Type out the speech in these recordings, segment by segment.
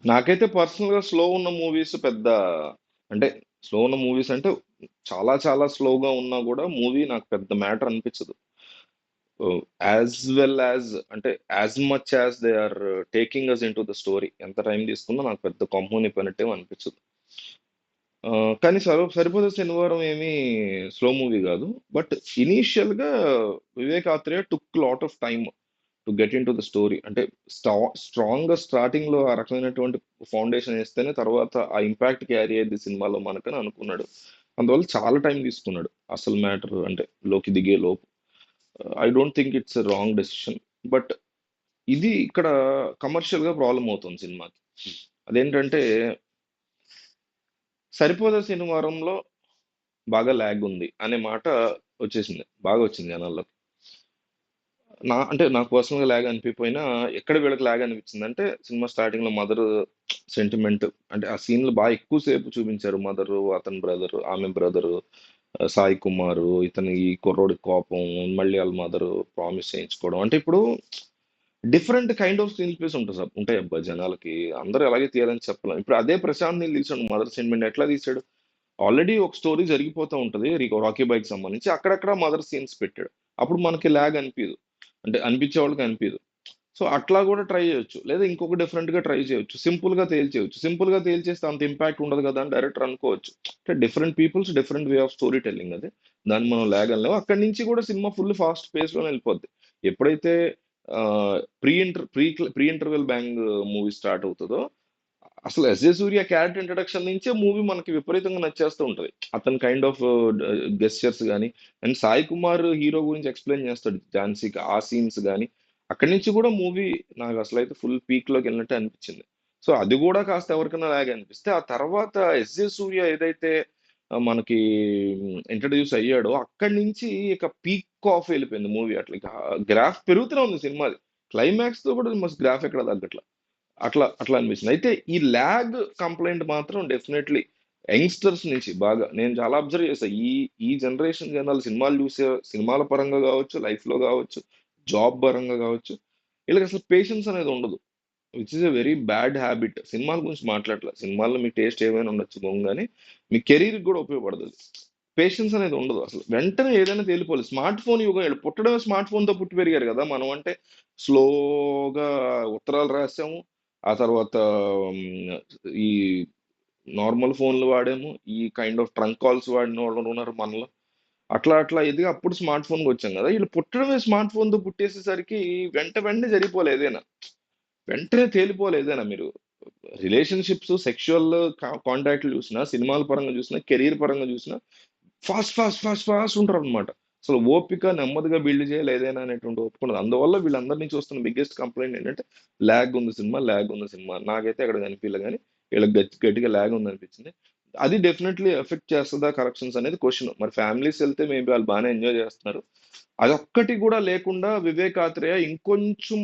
నాకైతే పర్సనల్‌గా స్లో ఉన్న మూవీస్ పెద్ద అంటే స్లో ఉన్న మూవీస్ అంటే చాలా చాలా స్లోగా ఉన్నా గూడా మూవీ నాకు పెద్ద మ్యాటర్ అనిపించదు. యాస్ వెల్ యాస్ అంటే as much as they are taking us into the story. ఎంత టైం తీసుకున్నా నాకు పెద్ద కొమ్మునిపోయినట్టేం అనిపించదు. కానీ 'సరిపోద శనివారం' ఏమి స్లో మూవీ గాదు. బట్ ఇనీషియల్‌గా 'Vivek Athreya' took lot of time to get into the story. అంటే స్ట్రాంగ్‌గా స్టార్టింగ్‌లో ఆ రకమైనటువంటి ఫౌండేషన్ ఏస్తేనే తర్వాత ఆ ఇంపాక్ట్ క్యారీ అయ్యిద్ది సినిమాలో మనకని అనుకున్నాడు. అందువల్ల చాలా టైం తీసుకున్నాడు. అసలు మ్యాటర్ అంటే లోకి దిగే లోపు. I don't think it's a wrong decision. But ఇది ఇక్కడ కమర్షియల్‌గా ప్రాబ్లమ్ అవుతుంది సినిమాకి. అదేంటంటే 'సరిపోద శనివారంలో' బాగా లాగ్ ఉంది అనే మాట వచ్చేసింది. బాగా వచ్చింది జనాల్లోకి. అంటే నాకు పర్సనల్‌గా లాగ్ అనిపియకపోయినా, ఎక్కడ వీళ్ళకి లాగ్ అనిపించిందంటే, సినిమా స్టార్టింగ్‌లో మదర్ సెంటిమెంట్ అంటే, ఆ సీన్‌లో బాగా ఎక్కువ సేపు చూపించారు. మదరు, అతని బ్రదరు, ఆమె బ్రదరు, సాయి కుమారు, ఇతని ఈ కుర్రోడికి కోపం, మళ్ళీ ఆళ్ళ మదరు ప్రామిస్ చేయించుకోవడం. అంటే ఇప్పుడు different kind of screen plays ఉంటాయబ్బా జనాలకి. అందరూ అలాగే తీయాలని చెప్పలేం. ఇప్పుడు అదే ప్రశాంత్ నీల్ తీసాడు మదర్ సెంటిమెంట్ ఎట్లా తీసాడు? ఆల్రెడీ ఒక స్టోరీ జరిగిపోతా ఉంటది. 'రాకీ బాయ్‌కి' సంబంధించి. అక్కడక్కడ మదర్ సీన్స్ పెట్టాడు. అప్పుడు మనకి లాగ్ అనిపియదు. అంటే అనిపించే వాళ్ళకి అనిపియదు. సో, అట్లా గూడా ట్రై చేయొచ్చు. లేదా ఇంకొక డిఫరెంట్‌గా ట్రై చేయొచ్చు. సింపుల్‌గా తేల్చేయొచ్చు. సింపుల్‌గా తేల్చేస్తే అంత ఇంపాక్ట్ ఉండదు గదా! అని డైరెక్టర్ అనుకోవచ్చు. అంటే different peoples different way of story telling అది. దాన్ని మనం లాగ్ అనలేం. అక్కడి నుంచి గూడా సినిమా ఫుల్ ఫాస్ట్ పేస్‌లోనే ఎళ్ళిపోద్ది. ఎప్పుడైతే pre interval bang movie start అవుతదో అసలు 'S. J. Surya' character introduction నుంచే మూవీ మనకి విపరీతంగా నచ్చేస్తూ ఉంటది. అతని కైండ్ ఆఫ్ గెస్చర్స్ గాని, అండ్ 'సాయి కుమార్' హీరో గురించి ఎక్స్‌ప్లెయిన్ చేస్తాడు 'ఝాన్సీకి' ఆ సీన్స్ గాని, అక్కడి నుంచి కూడా మూవీ నాకసలైతే ఫుల్ పీక్‌లోకెళ్ళినట్టే అనిపించింది. సో, అది గూడా కాస్త ఎవరికైనా లాగ్ అనిపిస్తే, ఆ తర్వాత 'ఎస్. జె. సూర్య' ఏదైతే మనకి ఇంట్రొడ్యూస్ అయ్యాడో, అక్కడి నుంచి ఇక పీక్ ఆఫ్ ఎళ్ళిపోయింది మూవీ అట్లా ఇక గ్రాఫ్ పెరుగుతూనే ఉంది సినిమాది. క్లైమాక్స్‌తో కూడా గ్రాఫ్ ఎక్కడ తగ్గట్ల. అట్లా అట్లా అనిపించింది. అయితే ఈ లాగ్ కంప్లెయింట్ మాత్రం డెఫినైట్‌లీ యంగ్‌స్టర్స్ నుంచి బాగా నేను చాలా అబ్జర్వ్ చేశా. ఈ ఈ జనరేషన్ జనాలు సినిమాలు చూసే సినిమాల పరంగా గావచ్చు, లైఫ్‌లో గావచ్చు, జాబ్ పరంగా గావచ్చు, ఈళ్ళకసలు పేషెన్స్ అనేది ఉండదు. Which is a very bad habit. సినిమాల గురించి మాట్లాడట్లా. సినిమాల్లో మీ టేస్ట్ ఏమైనా ఉండొచ్చు గానీ, మీ కెరీర్‌కి గూడా ఉపయోగపడదది. పేషెన్స్ అనేది ఉండదు అసలు. వెంటనే ఏదైనా తేలిపోవాలి. స్మార్ట్ ఫోన్ యుగం పుట్టడమే స్మార్ట్ ఫోన్‌తో పుట్టి పెరిగారు గదా! మనం అంటే స్లోగా ఉత్తరాలు రాసాము. ఆ తర్వాత హ్మ్, ఈ నార్మల్ ఫోన్‌లు వాడాము. ఈ కైండ్ ఆఫ్ ట్రంక్ కాల్స్ వాడినోళ్ళున్నారు మనలో. అట్లా అట్లా ఎదిగి అప్పుడు స్మార్ట్ ఫోన్‌కొచ్చాం గదా! ఈళ్ళు పుట్టడమే స్మార్ట్ ఫోన్‌తో పుట్టేసేసరికి వెంటనే జరిగిపోవాలి ఏదైనా. వెంటనే తేలిపోవాలి ఏదైనా మీరు. రిలేషన్‌షిప్స్, సెక్సువల్ కాంటాక్ట్‌లు చూసినా, సినిమాల పరంగా చూసినా, కెరీర్ పరంగా చూసినా ఫాస్ట్, ఫాస్ట్, ఫాస్ట్, ఫాస్ట్ ఉంటారనమాట. అసలు ఓపిక నెమ్మదిగా బిల్డ్ చేయాలి ఏదైనా అనేటువంటి ఓపిక ఉండదు. అందువల్ల వీళ్ళందరిని చూస్తున్న బిగ్గెస్ట్ కంప్లెయింట్ ఏంటంటే, లాగ్ ఉంది సినిమా, లాగ్ ఉంది సినిమా. నాకైతే ఎక్కడ కనిపియలే గానీ, వీళ్ళకి గట్టిగా లాగ్ ఉందనిపించింది. అది డెఫినైట్‌లీ ఎఫెక్ట్ చేస్తదా కరెక్షన్స్ అనేది క్వెషన్. మరి ఫ్యామిలీస్ ఎళ్తే మేబీ ఆళ్ళు బానే ఎంజాయ్ చేస్తున్నారు. అదొక్కటి గూడా లేకుండా 'వివేక్ ఆత్రేయ' ఇంకొంచెం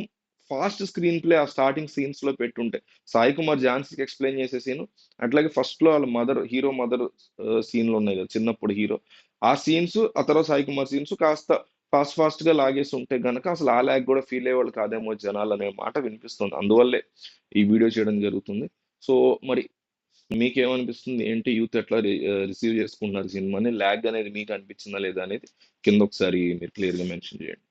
ఫాస్ట్ స్క్రీన్ ప్లే ఆ స్టార్టింగ్ సీన్స్‌లో పెట్టుంటే, సాయి కుమార్ ఝాన్సీకి ఎక్స్‌ప్లెయిన్ చేసే సీను, అట్లాగే ఫస్ట్‌లో ఆళ్ళ హీరో మదర్ సీన్‌లున్నాయి గదా! చిన్నప్పుడు హీరో. ఆ సీన్స్, ఆ తర్వాత సాయి కుమార్ సీన్స్ కాస్త ఫాస్ట్‌గా లాగేసుంటే గనక అసలు ఆ లాగ్ గూడా ఫీల్ అయ్యేవాళ్ళు కాదేమో జనాలనే మాట వినిపిస్తుంది. అందువల్లే ఈ వీడియో చేయడం జరుగుతుంది. సో, మరి మీకేమనిపిస్తుంది? ఏంటి యూత్ ఎట్లా రిసీవ్ చేసుకుంటున్నారు సినిమాని? లాగ్ అనేది మీకు అనిపించిందా లేదా అనేది కింద ఒకసారి మీరు క్లియర్‌గా మెన్షన్ చేయండి.